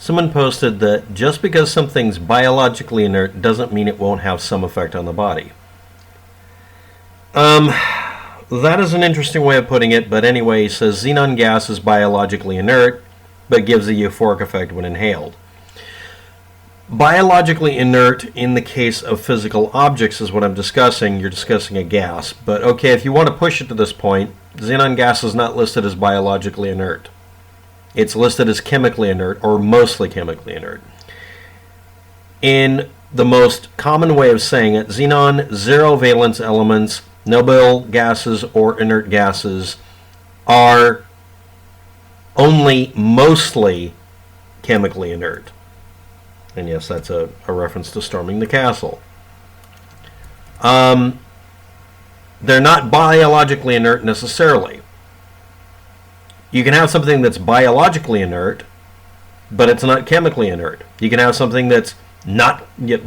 Someone posted that just because something's biologically inert doesn't mean it won't have some effect on the body. That is an interesting way of putting it, but anyway, he says xenon gas is biologically inert, but gives a euphoric effect when inhaled. Biologically inert in the case of physical objects is what I'm discussing. You're discussing a gas. But okay, if you want to push it to this point, xenon gas is not listed as biologically inert. It's listed as chemically inert, or mostly chemically inert. In the most common way of saying it, xenon zero valence elements, noble gases or inert gases, are only mostly chemically inert. And yes, that's a reference to storming the castle. They're not biologically inert necessarily. You can have something that's biologically inert, but it's not chemically inert. You can have something that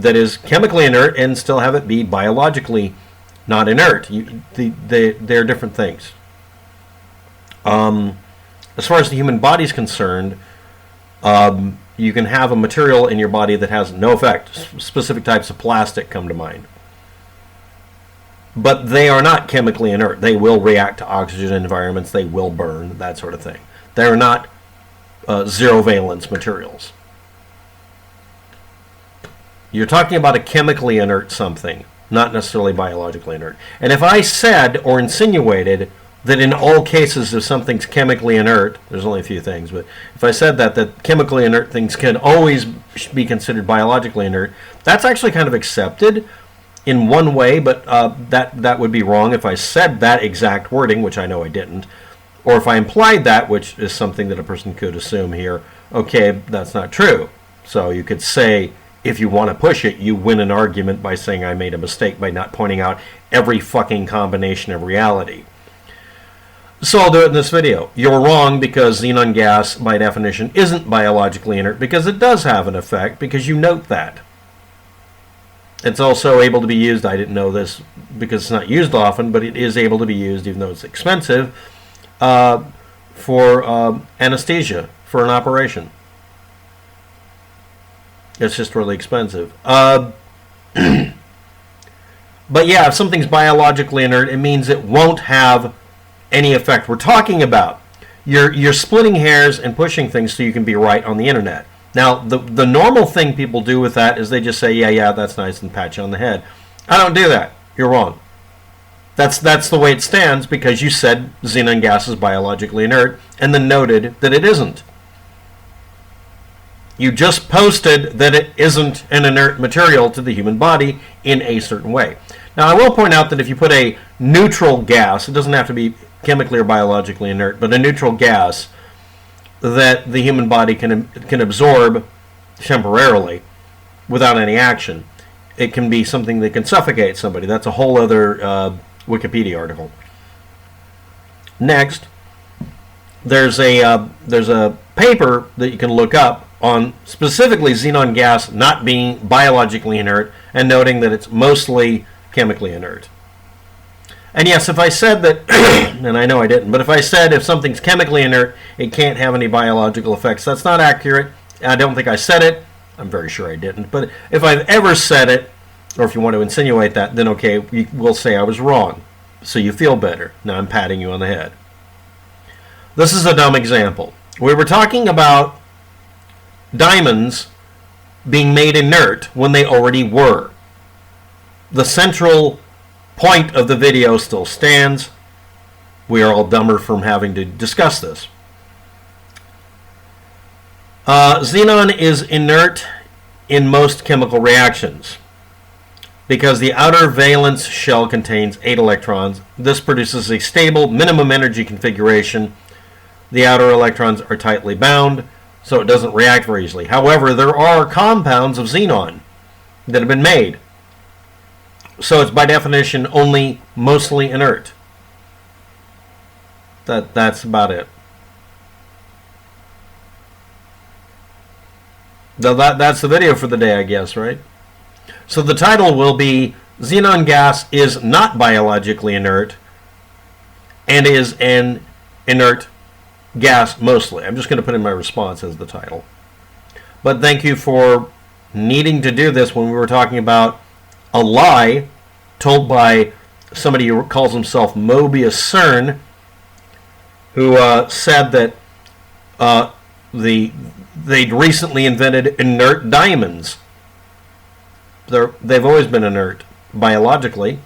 is chemically inert and still have it be biologically not inert. They're different things. As far as the human body is concerned, you can have a material in your body that has no effect. Specific types of plastic come to mind. But they are not chemically inert. They will react to oxygen environments. They will burn, that sort of thing. They're not zero valence materials. You're talking about a chemically inert something, not necessarily biologically inert. And if I said or insinuated that in all cases if something's chemically inert, there's only a few things, but if I said that chemically inert things can always be considered biologically inert, that's actually kind of accepted in one way, but that would be wrong if I said that exact wording, which I know I didn't, or if I implied that, which is something that a person could assume here. Okay, that's not true. So you could say, if you want to push it, you win an argument by saying I made a mistake by not pointing out every fucking combination of reality. So I'll do it in this video. You're wrong because xenon gas, by definition, isn't biologically inert, because it does have an effect, because you note that. It's also able to be used, I didn't know this because it's not used often, but it is able to be used, even though it's expensive, for anesthesia, for an operation. It's just really expensive. But yeah, if something's biologically inert, it means it won't have any effect. We're talking about you're splitting hairs and pushing things so you can be right on the internet. Now, the normal thing people do with that is they just say, yeah, that's nice, and pat you on the head. I don't do that. You're wrong. That's the way it stands, because you said xenon gas is biologically inert and then noted that it isn't. You just posted that it isn't an inert material to the human body in a certain way. Now, I will point out that if you put a neutral gas, it doesn't have to be chemically or biologically inert, but a neutral gas that the human body can absorb temporarily without any action. It can be something that can suffocate somebody. That's a whole other Wikipedia article. Next, there's a paper that you can look up on specifically xenon gas not being biologically inert and noting that it's mostly chemically inert. And yes, if I said that, and I know I didn't, but if I said if something's chemically inert, it can't have any biological effects, that's not accurate. I don't think I said it. I'm very sure I didn't. But if I've ever said it, or if you want to insinuate that, then okay, we'll say I was wrong. So you feel better. Now I'm patting you on the head. This is a dumb example. We were talking about diamonds being made inert when they already were. The central point of the video still stands. We are all dumber from having to discuss this. Xenon is inert in most chemical reactions because the outer valence shell contains 8 electrons. This produces a stable minimum energy configuration. The outer electrons are tightly bound, so it doesn't react very easily. However, there are compounds of xenon that have been made. So it's by definition only mostly inert. That's about it. That's the video for the day, I guess, right? So the title will be Xenon gas is not biologically inert and is an inert gas mostly. I'm just going to put in my response as the title. but thank you for needing to do this when we were talking about a lie told by somebody who calls himself Mobius CERN, who said that they'd recently invented inert diamonds. They've always been inert biologically,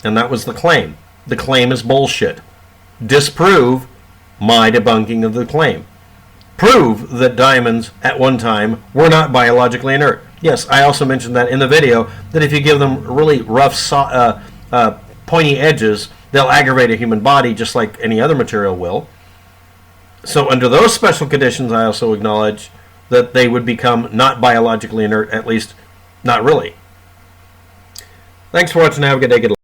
and that was the claim. The claim is bullshit. Disprove my debunking of the claim. Prove that diamonds at one time were not biologically inert. Yes, I also mentioned that in the video, that if you give them really rough, pointy edges, they'll aggravate a human body just like any other material will. So under those special conditions, I also acknowledge that they would become not biologically inert, at least not really. Thanks for watching. Have a good day. Good luck.